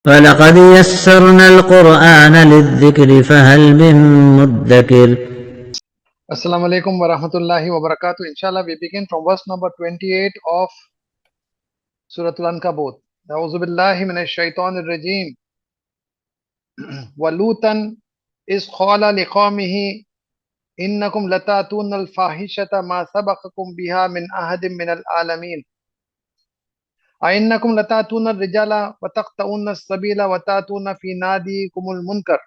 وَلَقَدْ يَسَّرْنَا الْقُرْآنَ لِلذِّكْرِ فَهَلْ مِن مُّدَّكِرٍ. Assalamu alaikum wa rahmatullahi wa barakatuh. Inshallah, we begin from verse number 28 of Surah Al-Ankabut. A'udhu billahi minash shaitanir rajim. وَلُوطًا إِذْ قَالَ لِقَوْمِهِ إِنَّكُمْ لَتَأْتُونَ الْفَاحِشَةَ مَا سَبَقَكُم بِهَا مِنْ أَحَدٍ مِنَ الْعَالَمِينَ أَإِنَّكُمْ لَتَأْتُونَ الرِّجَالَ وَتَقْطَعُونَ السَّبِيلَ وَتَأْتُونَ فِي نَادِيكُمُ الْمُنكَرَ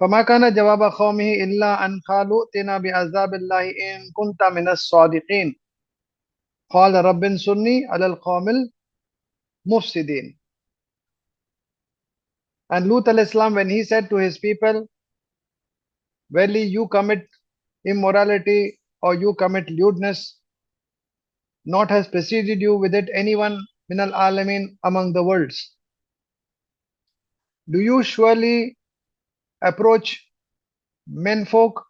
فما كان جواب قومه إلا أن قالوا ائتنا بعذاب الله إن كنت من الصادقين قال رب انصرني على القوم المفسدين. And Lut al-Islam, when he said to his people, verily you commit immorality or you commit lewdness, not has preceded you with it anyone min al-alamin among the worlds. Do you surely approach menfolk,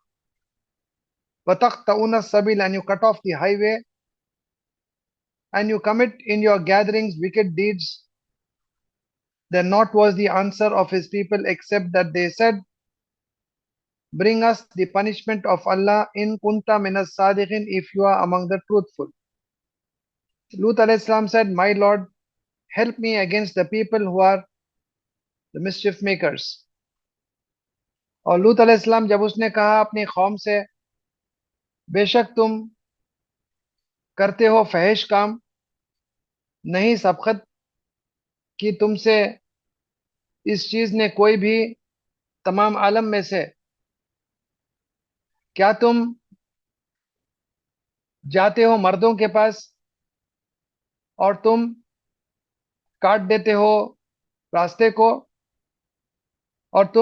وَتَقْطَعُونَ السَّبِيلَ, and you cut off the highway, and you commit in your gatherings wicked deeds? Then not was the answer of his people except that they said, bring us the punishment of Allah in kunta minas sadiqin, if you are among the truthful. Lut alayhi salam said, my Lord, help me against the people who are the mischief makers. और लूत अलैहिस्सलाम जब उसने कहा अपनी कौम से, बेशक तुम करते हो फहिश काम, नहीं सबकत कि तुमसे इस चीज ने कोई भी तमाम आलम में से, क्या तुम जाते हो मर्दों के पास और तुम काट देते हो रास्ते को, और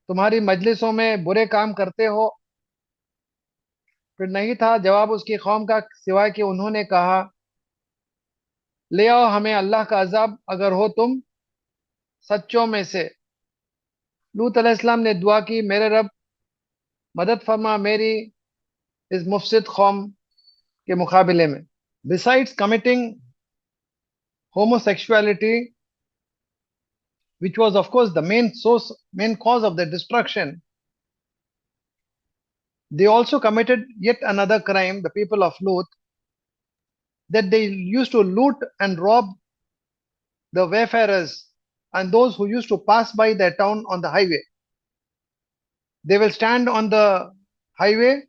तुम्हारी मजलिसों में बुरे काम करते हो? फिर नहीं था जवाब उसकी कौम का सिवाय कि उन्होंने कहा, ले आओ हमें अल्लाह का अजाब अगर हो तुम सच्चों में से। लूत अलैहिस्सलाम ने दुआ की, मेरे रब मदद फरमा मेरी इस मुफसिद कौम के मुकाबले में. Besides committing homosexuality, which was of course the main cause of their destruction, they also committed yet another crime, the people of Lut, that they used to loot and rob the wayfarers and those who used to pass by their town on the highway. They will stand on the highway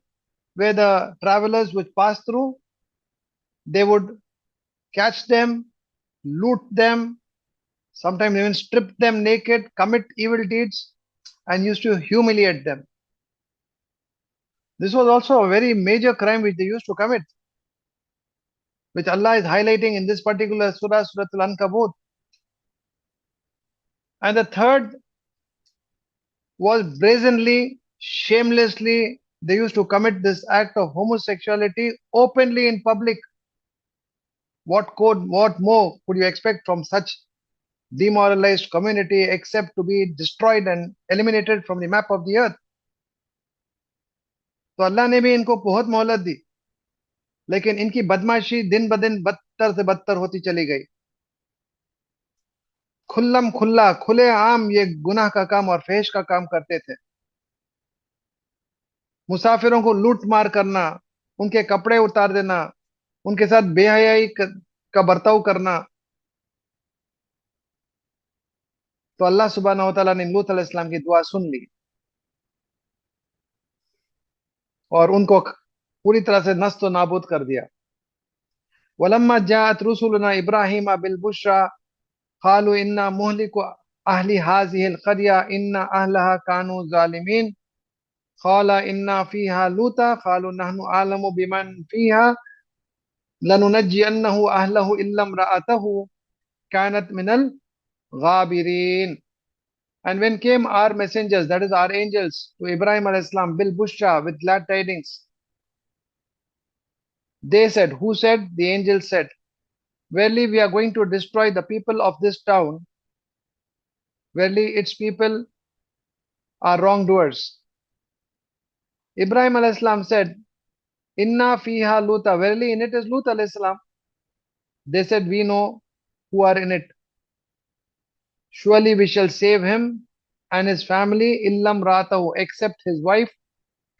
where the travelers would pass through. They would catch them, loot them, sometimes even strip them naked, commit evil deeds, and used to humiliate them. This was also a very major crime which they used to commit, which Allah is highlighting in this particular surah, Surah Al-Ankabut. And the third was brazenly, shamelessly, they used to commit this act of homosexuality openly in public. What more could you expect from such demoralized community except to be destroyed and eliminated from the map of the earth? तो अल्लाह ने भी इनको बहुत मोहलत दी, लेकिन इनकी बदमाशी दिन ब दिन बदतर से बदतर होती चली गई. खुल्लम खुल्ला, खुले आम ये गुनाह का काम और फहश का काम करते थे. मुसाफिरों को लूट मार करना, उनके कपड़े उतार देना, उनके साथ बेहयाई का बर्ताव करना. तो अल्लाह सुब्हानहू व तआला ने लूत अलैहिस्सलाम की दुआ सुन ली और उनको पूरी तरह से नस्त व नाबूद कर दिया. वलम्मा जाअत रुसुलुना इब्राहीम बिल बुश्रा क़ालू इन्ना मुहलिकु अहली हाज़िहिल क़रया इन्ना अहलहा कानू ज़ालिमीन क़ाला इन्ना फ़ीहा लूता क़ालू नहनु आलमु बिमन फ़ीहा लनुनज्जियन्नहु अहलहु इल्ला इम्रअतहु कानत मिनल गाबिरीन. And when came our messengers, that is our angels, to Ibrahim alayhis salam bil bushra, with glad tidings, they said, who said? The angels said, verily we are going to destroy the people of this town. Verily its people are wrongdoers. Ibrahim alayhis salam said, inna fiha luta, verily in it is Lut alayhis salam. They said, we know who are in it. Surely we shall save him and his family, illam ratahu, except his wife,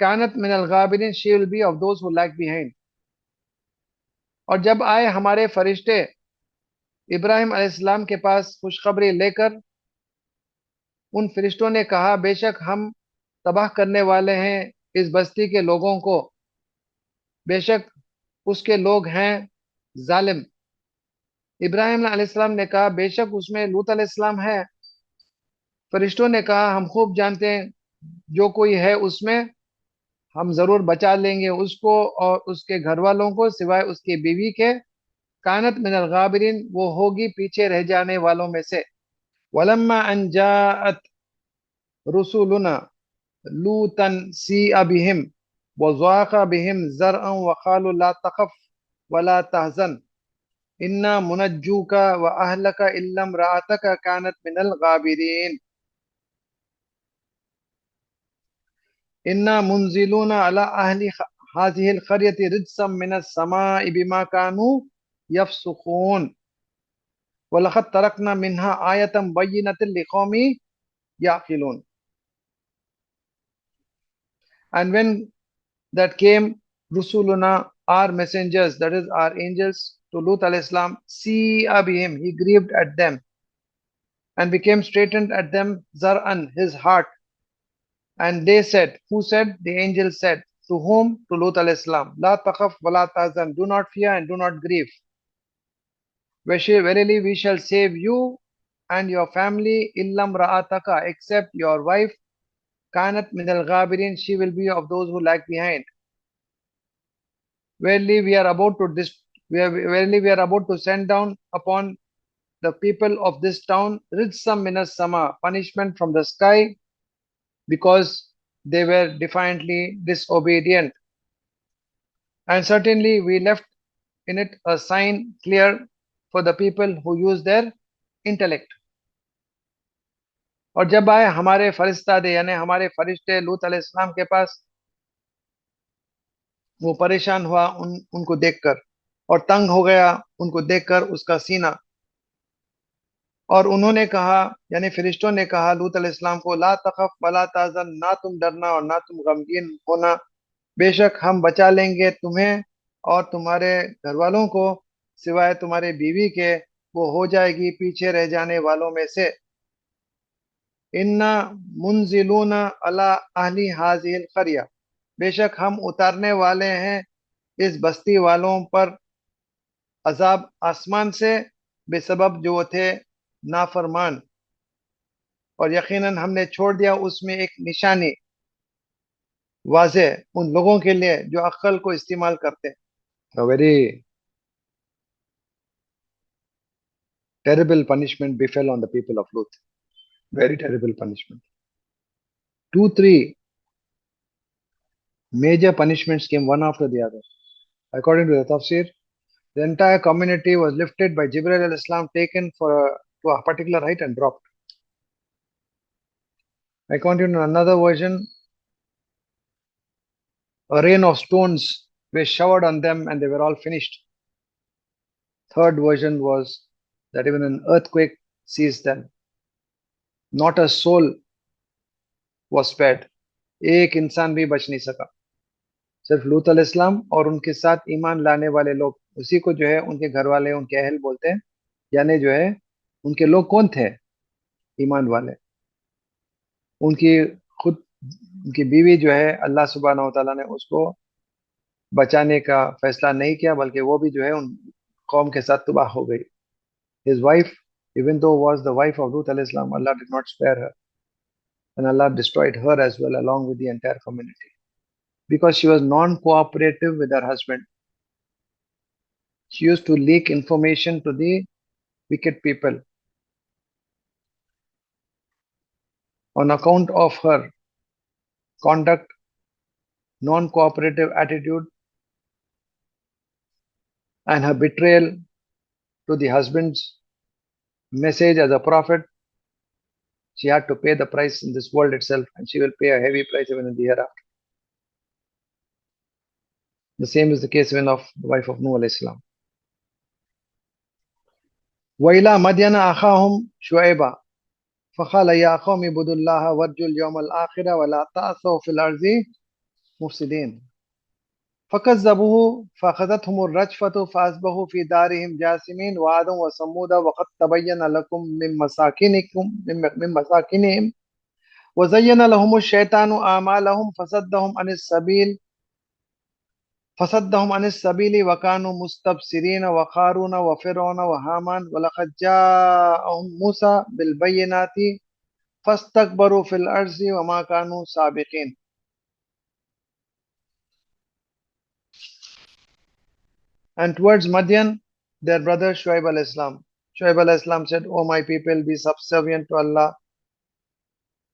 kanat min al-ghabirin, she will be of those who lag behind. और जब आए हमारे फरिश्ते इब्राहिम अलैहिस्सलाम के पास खुशखबरी लेकर, उन फरिश्तों ने कहा, बेशक हम तबाह करने वाले हैं इस बस्ती के लोगों को, बेशक उसके लोग हैं जालिम। इब्राहिम अलैहिस्सलाम ने कहा, बेशक उसमें लूत अलैहिस्सलाम है। फरिश्तों ने कहा, हम खूब जानते हैं जो कोई है उसमें, हम जरूर बचा लेंगे उसको और उसके घर वालों को, सिवाय उसकी बीवी के। कानत मिनल गाबिरीन, वो होगी पीछे रह जाने वालों में से। वलम्मा अन जाअत रुसुलुना लूतन सीअ बिहिम वज़ाक़ बिहिम ज़रअन वक़ालू ला तख़फ़ वला तहज़न इन्ना मुनज्जूका व अहलका इल्ला इम्रअतका कानत मिनल गाबिरीन इन्ना मुनज़िलूना अला अहलि हाज़िहिल क़र्यति रिज्ज़म मिनस समाइ बिमा कानू यफ़सुक़ून वलक़द तरकना मिन्हा आयतन बय्यिनतन लिक़ौमि याक़िलून। And when that came Rusuluna, our messengers, that is our angels, to Lut alayhi salam, see abihim, he grieved at them and became straitened at them, Zar'an, his heart. And they said, who said? The angels said, to whom? To Lut alayhi salam, La taqaf wa la tahzan, do not fear and do not grieve. Verily we shall save you and your family, illam ra'ataka, except your wife, kanat min al-ghabirin, she will be of those who lag behind. Verily we are about to verily we are about to send down upon the people of this town rijsam minas sama, punishment from the sky, because they were defiantly disobedient. And certainly we left in it a sign clear for the people who use their intellect. और जब आए हमारे फरिश्तादे यानी हमारे फरिश्ते लूत अलैहिस्सलाम के पास, वो परेशान हुआ उनको देखकर और तंग हो गया उनको देखकर उसका सीना। और उन्होंने कहा, यानी फरिश्तों ने कहा लूत अलैहिस्सलाम को, ला तखफ वला ताज़न, ना तुम डरना और ना तुम गमगीन होना, बेशक हम बचा लेंगे तुम्हें और तुम्हारे घर वालों को, सिवाय तुम्हारे बीवी के, वो हो जाएगी पीछे रह जाने वालों में से। इन्ना मुनजिलूना अला अहली हाजिल करिया, बेशक हम उतारने वाले हैं इस बस्ती वालों पर अजाब आसमान से, बेसबब जो वो थे नाफरमान, और यकीनन हमने छोड़ दिया उसमें एक निशानी वाज़े उन लोगों के लिए जो अक्ल को इस्तेमाल करते हैं। A very terrible punishment befell on the people of Lut. Very terrible punishment. 2, 3 major punishments came one after the other. According to the tafsir, the entire community was lifted by Jibril al-Islam, taken to a particular height and dropped. According to another version, a rain of stones were showered on them and they were all finished. Third version was that even an earthquake seized them. Not a soul was spared. एक इंसान भी बच नहीं सका, सिर्फ लूत अलैहिस्सलाम और उनके साथ ईमान लाने वाले लोग, उसी को जो है उनके घर वाले, उनके अहल बोलते हैं, यानी जो है उनके लोग कौन थे? ईमान वाले। उनकी खुद उनकी बीवी जो है, अल्लाह सुब्हानहू व तआला ने उसको बचाने का फैसला नहीं किया, बल्कि वो भी जो है उन कौम के साथ तबाह हो गई। His wife, even though was the wife of Lut alayhi salam, Allah did not spare her, and Allah destroyed her as well along with the entire community, because she was non-cooperative with her husband. She used to leak information to the wicked people. On account of her conduct, non-cooperative attitude, and her betrayal to the husband's message as a prophet, she had to pay the price in this world itself, and she will pay a heavy price even in the hereafter. The same is the case even of the wife of Nuh alayhi salam. وَإِلَى مَدْيَنَ أَخَاهُمْ شُعَيْبًا, فقال يا قوم اعبدوا الله وارجوا اليوم الآخر ولا تعثوا في الأرض مفسدين فكذبوه فأخذتهم الرجفة فأصبحوا في دارهم جاثمين وعاد وثمود وقد تبين لكم من مساكنهم وزين لهم الشيطان أعمالهم فصدهم عن السبيل وكانوا مستبصرين وقارون وفرعون وهامان ولقد جاءهم موسى بالبينات فاستكبروا في الأرض وما كانوا سابقين. And towards Madian, their brother Shuaib al-Islam. Shuaib al-Islam said, O my people, be subservient to Allah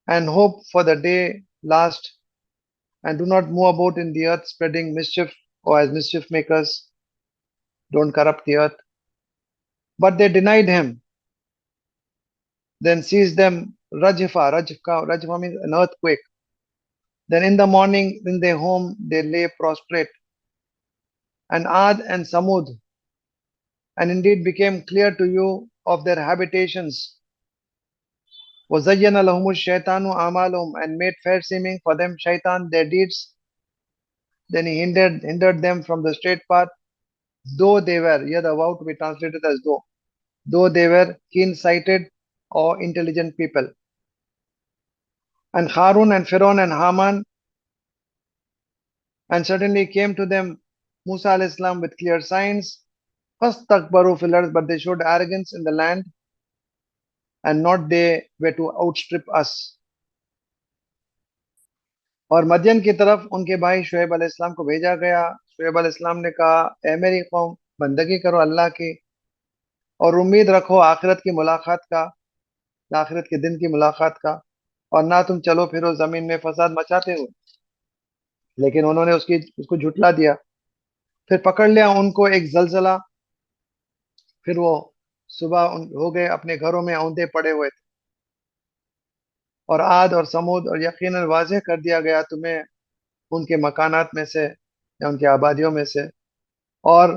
and hope for the day last, and do not move about in the earth spreading mischief or as mischief makers. Don't corrupt the earth. But they denied him, then seized them Rajfa means an earthquake. Then in the morning in their home they lay prostrate. And Ad and Samud, and indeed became clear to you of their habitations. وَزَيَّنَ لَهُمُ الشَّيْطَانُ أَعْمَالَهُم, and made fair seeming for them shaitan their deeds. Then he hindered them from the straight path, though they were, here the vow to be translated as though they were keen-sighted or intelligent people. And Harun and Pharaoh and Haman, and certainly came to them Musa al-Islam with clear signs. فَاسْتَكْبَرُوا فِي الْأَرْضِ, but they showed arrogance in the land, and not they were to outstrip us. और मदियन की तरफ उनके भाई शुएब अलैहिस्सलाम को भेजा गया. शुएब अलैहिस्सलाम ने कहा, ए मेरी कौम, बंदगी करो अल्लाह की और उम्मीद रखो आखिरत की मुलाकात का, आखिरत के दिन की मुलाकात का, और ना तुम चलो फिरो जमीन में फसाद मचाते हो. लेकिन उन्होंने उसको झुटला दिया. फिर पकड़ लिया उनको एक जलजला. फिर वो सुबह हो गए, अपने घरों में औंधे पड़े हुए थे. और आद और समूद, और यकीनन वाज़ेह कर दिया गया तुम्हें उनके मकानात में से या उनकी आबादियों में से, और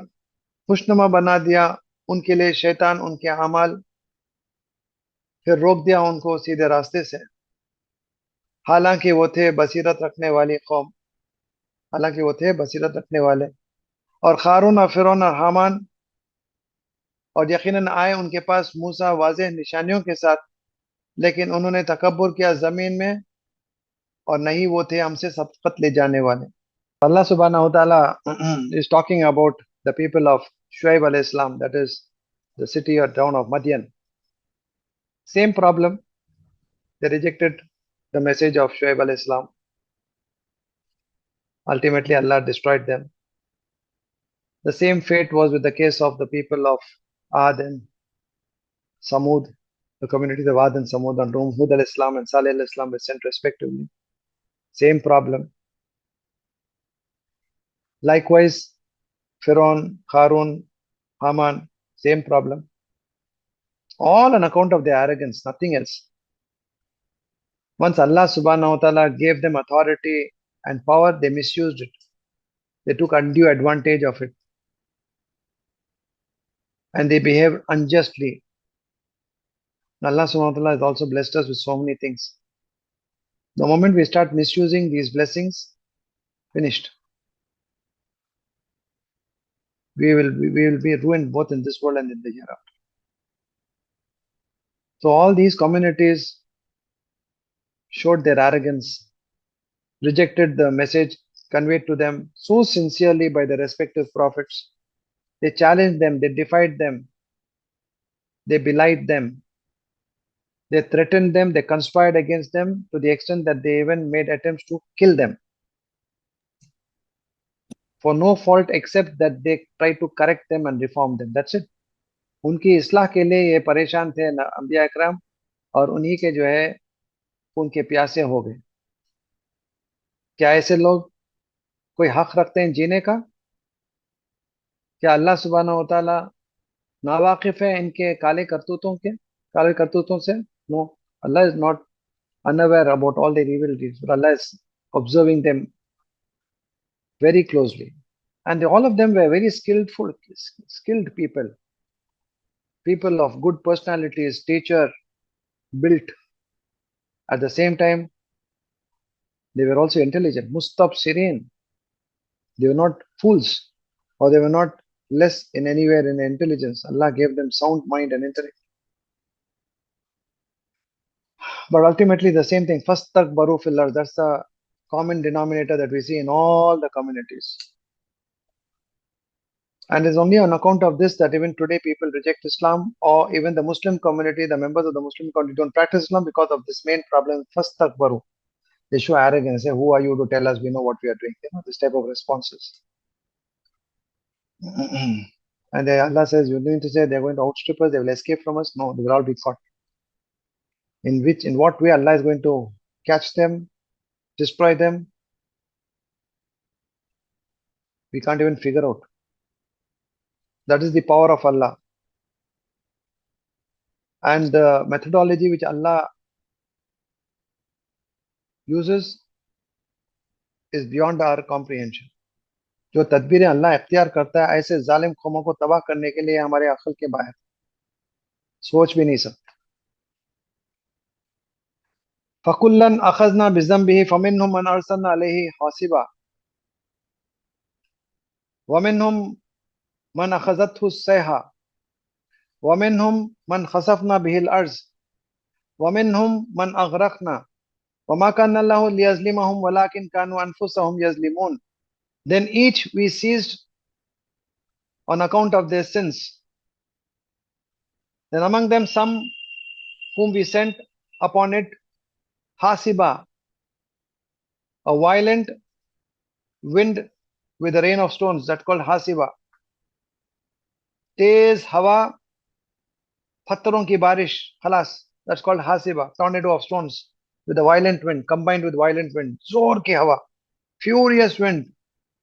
खुशनुमा बना दिया उनके लिए शैतान उनके अमाल. फिर रोक दिया उनको सीधे रास्ते से, हालांकि वो थे बसीरत रखने वाली कौम, हालांकि वो थे बसीरत रखने वाले. और खारून और फिरौन और हामान, और यकीनन आए उनके पास मूसा वाज़ेह निशानियों के साथ, लेकिन उन्होंने तकब्बुर किया ज़मीन में, और नहीं वो थे हमसे सबकत ले जाने वाले. Allah subhanahu wa ta'ala is talking about the people of Shuaib alayhi salam, that is the city or town of Madian. Same problem, they rejected the message of Shuaib alayhi salam. Ultimately Allah destroyed them. The same fate was with the case of the people of Ad and Samud, the communities of Ad and Samud, on whom Hud alayhi salam and Salih alayhi salam were sent respectively. Same problem. Likewise, Pharaoh, Harun, Haman, same problem. All on account of their arrogance, nothing else. Once Allah subhanahu wa ta'ala gave them authority and power, they misused it. They took undue advantage of it. And they behaved unjustly. Allah subhanahu wa ta'ala has also blessed us with so many things. The moment we start misusing these blessings, finished. We will be ruined both in this world and in the hereafter. So all these communities showed their arrogance, rejected the message conveyed to them so sincerely by the respective prophets. They challenged them, they defied them, they belied them, they threatened them, they conspired against them to the extent that they even made attempts to kill them. For no fault except that they tried to correct them and reform them. That's it. उनकी इस्लाह के लिए ये परेशान थे अंबिया इकराम, और उन्हीं के जो है उनके प्यासे हो गए. क्या ऐसे लोग कोई हक रखते हैं जीने का? क्या अल्लाह सुब्हानहू व तआला नावाकिफ है इनके काले करतूतों से? No, Allah is not unaware about all their evil deeds, but Allah is observing them very closely. And all of them were very skilled people of good personalities, stature, built. At the same time, they were also intelligent. Mustabsirin. They were not fools, or they were not less in anywhere in intelligence. Allah gave them sound mind and intellect. But ultimately, the same thing. Fastakbaru fil ard. That's the common denominator that we see in all the communities. And it's only on account of this that even today people reject Islam, or even the Muslim community, the members of the Muslim community don't practice Islam because of this main problem. Fastakbaru. They show arrogance. Say, who are you to tell us we know what we are doing? This type of responses. And Allah says, you're going to say they're going to outstrip us, they will escape from us. No, they will all be caught. In what way Allah is going to catch them, destroy them? We can't even figure out. That is the power of Allah. And the methodology which Allah uses is beyond our comprehension. जो तदबीरें अल्लाह इख्तियार करता है ऐसे जालिम कौमों को तबाह करने के लिए हमारे अक्ल के बाहर, सोच भी नहीं सकते. फकुल्लन अखज़ना बिज़ंबिही फमिनहुम मन अरसलना अलैहि हासिबा वमिनहुम मन अखज़तहु सैहा वमिनहुम मन खसफना बिहिल अर्ज़ वमिनहुम मन अगरकना वमा काना अल्लाहु लियज़लिमहुम वलाकिन कानू अनफुसहुम यज़लिमून. Then each we seized on account of their sins. Then among them some whom we sent upon it hasiba, a violent wind with a rain of stones, that's called hasiba. Tez hawa, patharon ki barish, khalas, that's called hasiba, tornado of stones with a violent wind, combined with violent wind. Zor ki hawa, furious wind,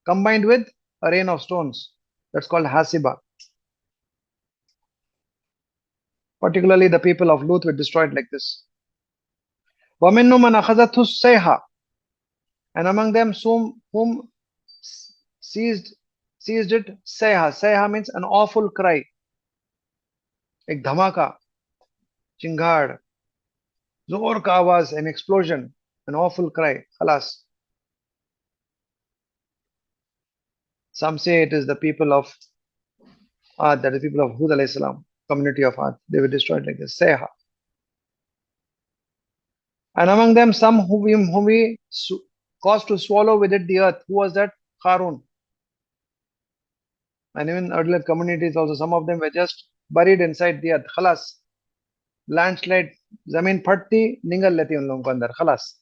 combined with a rain of stones, that's called hasiba. Particularly the people of Lut were destroyed like this. وَمِنْهُمْ مَنْ أَخَذَتْهُ السَّيْحَةُ, and among them whom seized it sayha. Sayha means an awful cry, एक धमाका, चिंगाड़, जोर का आवाज, an explosion, an awful cry, khalas. Some say it is the people of Ad, that is the people of Hud alayhi salam, community of Ad. They were destroyed like this, sayha. And among them some whom we caused to swallow with it the earth. Who was that? Qarun. And even earlier communities also, some of them were just buried inside the earth, khalas. Landslide, जमीन फटती निगल लेती उन लोगों को अंदर, खलास.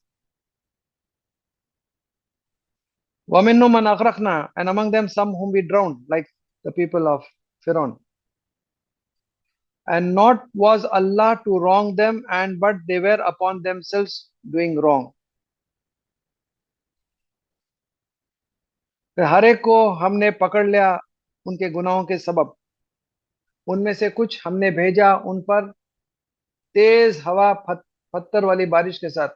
وَمِنْهُمْ مَنْ أَغْرَقْنَا, and among them some whom we drowned, like the people of Pharaoh. And not was Allah to wrong them, but they were upon themselves doing wrong. हर एक को हमने पकड़ लिया उनके गुनाहों के सबब. उनमें से कुछ हमने भेजा उन पर तेज हवा पत्थर वाली बारिश के साथ,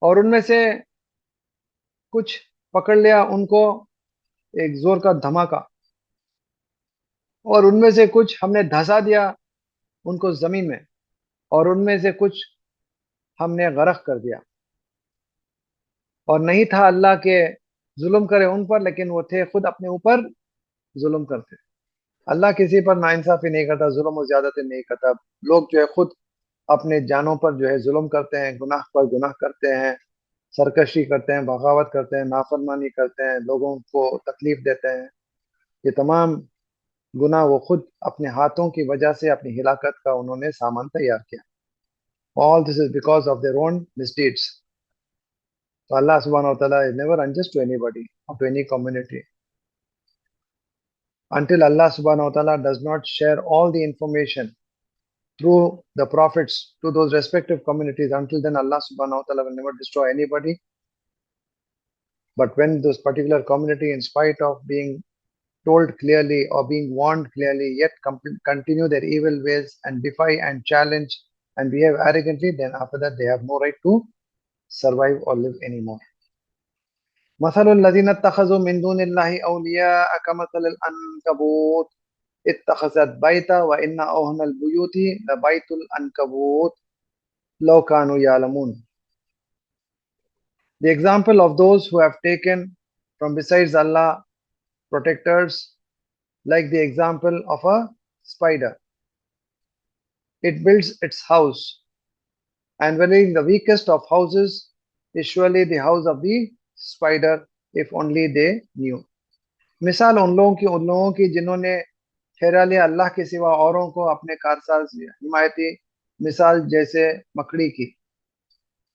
और उनमें से कुछ पकड़ लिया उनको एक जोर का धमाका, और उनमें से कुछ हमने धंसा दिया उनको जमीन में, और उनमें से कुछ हमने गरक कर दिया. और नहीं था अल्लाह के जुल्म करे उन पर, लेकिन वो थे खुद अपने ऊपर जुल्म करते. अल्लाह किसी पर नाइंसाफी नहीं करता, जुल्म और ज्यादती नहीं करता. लोग जो है खुद अपने जानों पर जो है जुल्म करते हैं, गुनाह पर गुनाह करते हैं, सरकशी करते हैं, बगावत करते हैं, नाफरमानी करते हैं, लोगों को तकलीफ देते हैं. ये तमाम गुनाह वो खुद अपने हाथों की वजह से अपनी हिलाकत का उन्होंने सामान तैयार किया. All this is because of their own misdeeds. So Allah subhanahu wa ta'ala is never unjust to anybody or to any community. Until Allah subhanahu wa ta'ala does not share all the information through the prophets to those respective communities, until then Allah subhanahu wa ta'ala will never destroy anybody. But when those particular community, in spite of being told clearly or being warned clearly, yet continue their evil ways and defy and challenge and behave arrogantly, then after that they have no right to survive or live anymore. مثل الذين اتخذوا من دون الله أولياء كمثل العنكبوت اتخذت بيتا وإن أوهن البيوت لبيت العنكبوت. law kanu ya'lamun. The example of those who have taken from besides Allah protectors, like the example of a spider. It builds its house, and very the weakest of houses is surely the house of the spider, if only they knew. मिसाल उन लोगों की जिन्होंने ठहरा लिया अल्लाह के सिवा औरों को अपने कारसाज हिमायती, मिसाल जैसे मकड़ी की,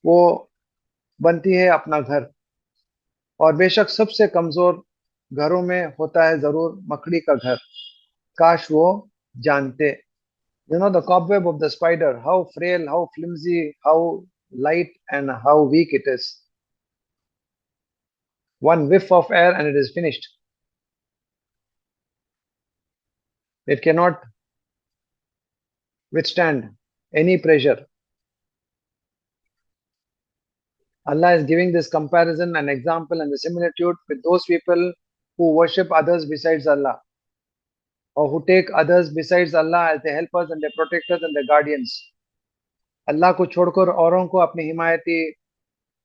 वो बनती है अपना घर, और बेशक सबसे कमजोर घरों में होता है जरूर मकड़ी का घर, काश वो जानते. You know the cobweb of the spider, how frail, how flimsy, how light, and how weak it is. One whiff of air and it is finished. It cannot withstand any pressure. Allah is giving this comparison and example and the similitude with those people who worship others besides Allah, or who take others besides Allah as their helpers and their protectors and their guardians. अल्लाह को छोड़कर औरों को अपनी हिमायती,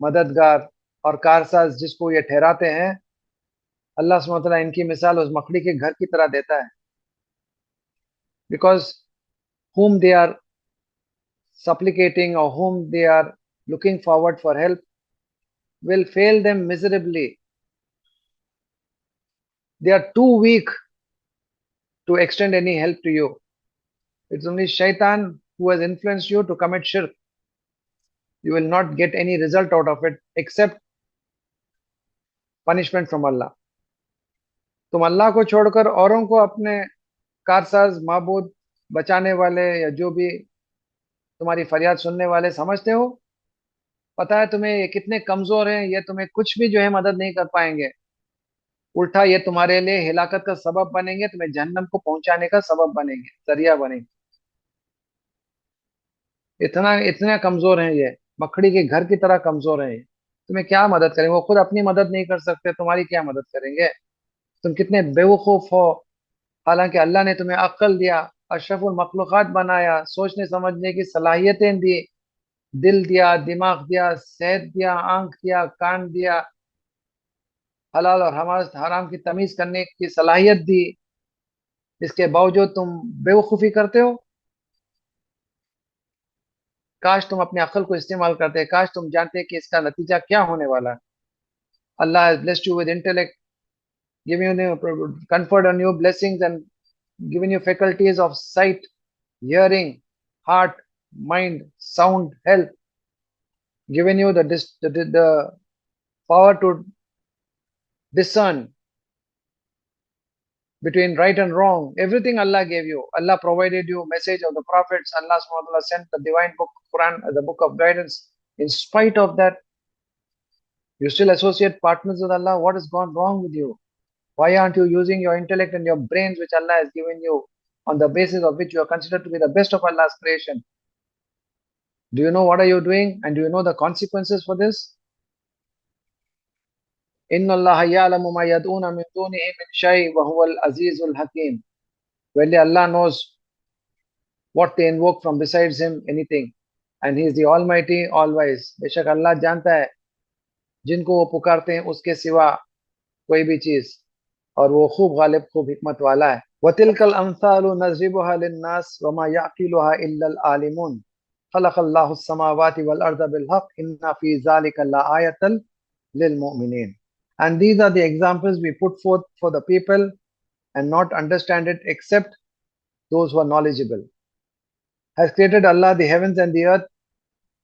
मददगार और कारसाज जिसको ये ठहराते हैं, अल्लाह सुब्हानहू व तआला इनकी मिसाल उस मकड़ी के घर की तरह देता है. Because whom they are supplicating or whom they are looking forward for help will fail them miserably. They are too weak to extend any help to you. It's only shaitan who has influenced you to commit shirk. You will not get any result out of it except punishment from Allah. तुम अल्लाह को छोड़कर औरों को अपने कारसाज, माबूद, बचाने वाले या जो भी तुम्हारी फरियाद सुनने वाले समझते हो. पता है तुम्हें ये कितने कमजोर हैं, ये तुम्हें कुछ भी जो है मदद नहीं कर पाएंगे. उल्टा ये तुम्हारे लिए हिलाकत का सबब बनेंगे, तुम्हें जहन्नम को पहुंचाने का सबब बनेंगे, जरिया बनेंगे. इतना इतने कमजोर हैं ये, मकड़ी के घर की तरह कमजोर हैं ये. तुम्हें क्या मदद करेंगे? वो खुद अपनी मदद नहीं कर सकते, तुम्हारी क्या मदद करेंगे? तुम कितने बेवकूफ हो. हालांकि अल्लाह ने तुम्हें अक्ल दिया, अशरफुल मखलूकात बनाया, सोचने समझने की सलाहियतें दी, दिल दिया, दिमाग दिया, सेहत दिया, आंख दिया, कान दिया, हलाल और हराम की तमीज करने की सलाहियत दी. इसके बावजूद तुम बेवकूफ़ी करते हो. काश तुम अपने अक्ल को इस्तेमाल करते, काश तुम जानते कि इसका नतीजा क्या होने वाला है. अल्लाह has blessed you with intellect, giving you conferred on you blessings and given you faculties of sight, hearing, heart, mind, sound, health, given you the power to discern between right and wrong. Everything Allah gave you. Allah provided you message of the prophets. Allah subhanahu wa ta'ala sent the divine book, Quran, as the book of guidance. In spite of that, you still associate partners with Allah. What has gone wrong with you? Why aren't you using your intellect and your brains which Allah has given you, on the basis of which you are considered to be the best of Allah's creation? Do you know what are you doing, and do you know the consequences for this? Inna Allah ya'lamu ma yad'una min dunihi min shay wa huwa al-azizul hakim. Verily Allah knows what they invoke from besides him, anything, and he is the almighty, all wise. बेशक अल्लाह जानता है जिनको वो पुकारते हैं उसके सिवा कोई भी चीज, और वो खूब गालिब, खूब हिकमत वाला है. वतिलकल अमसालु नज़रिबुहा लिन्नास वमा याक़िलुहा इल्लल आलिमून खलक़ल्लाहु अस्समावाति वल अर्ज़ बिल हक़ इन्ना फ़ी ज़ालिका लआयतन लिल मुमिनीन. And these are the examples we put forth for the people, and not understand it except those who are knowledgeable. Has created Allah the heavens and the earth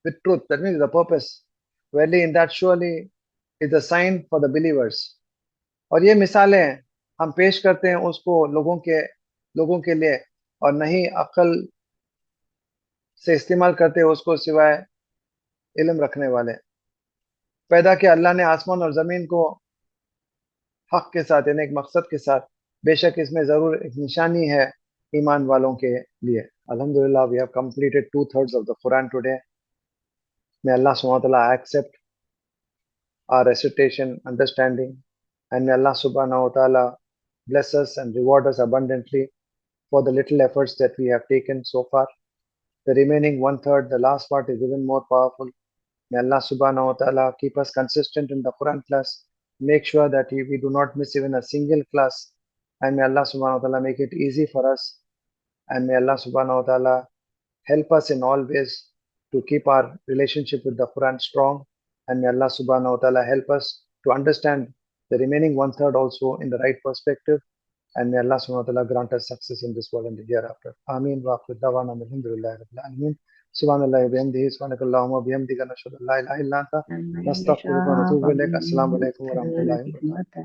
with truth. That means the purpose. Verily in that surely is a sign for the believers. और ये मिसालें हम पेश करते हैं उसको लोगों के लिए, और नहीं अक्ल से इस्तेमाल करते हैं उसको सिवाय इल्म रखने वाले. पैदा किया अल्लाह ने आसमान और ज़मीन को हक के साथ, यानी एक मकसद के साथ. बेशक इसमें ज़रूर एक निशानी है ईमान वालों के लिए. Alhamdulillah, we have completed 2/3 of the Quran today. May Allah subhanahu wa ta'ala accept our recitation, understanding, and may Allah subhanahu wa ta'ala bless us and reward us abundantly for the little efforts that we have taken so far. The remaining one third, the last part is even more powerful. May Allah subhanahu wa ta'ala keep us consistent in the Quran class. Make sure that we do not miss even a single class. And may Allah subhanahu wa ta'ala make it easy for us. And may Allah subhanahu wa ta'ala help us in all ways to keep our relationship with the Quran strong. And may Allah subhanahu wa ta'ala help us to understand the remaining one third also in the right perspective. And may Allah subhanahu wa ta'ala grant us success in this world and the hereafter. Ameen wa akhir dawana alhamdulillahi rabbil alameen. Subhanallah wa bihamdihi subhanakallahumma wa bihamdika nashhadu an la ilaha illa anta nastaghfiruka wa natubu ilaik. Assalamu alaikum wa rahmatullahi wa barakatuh.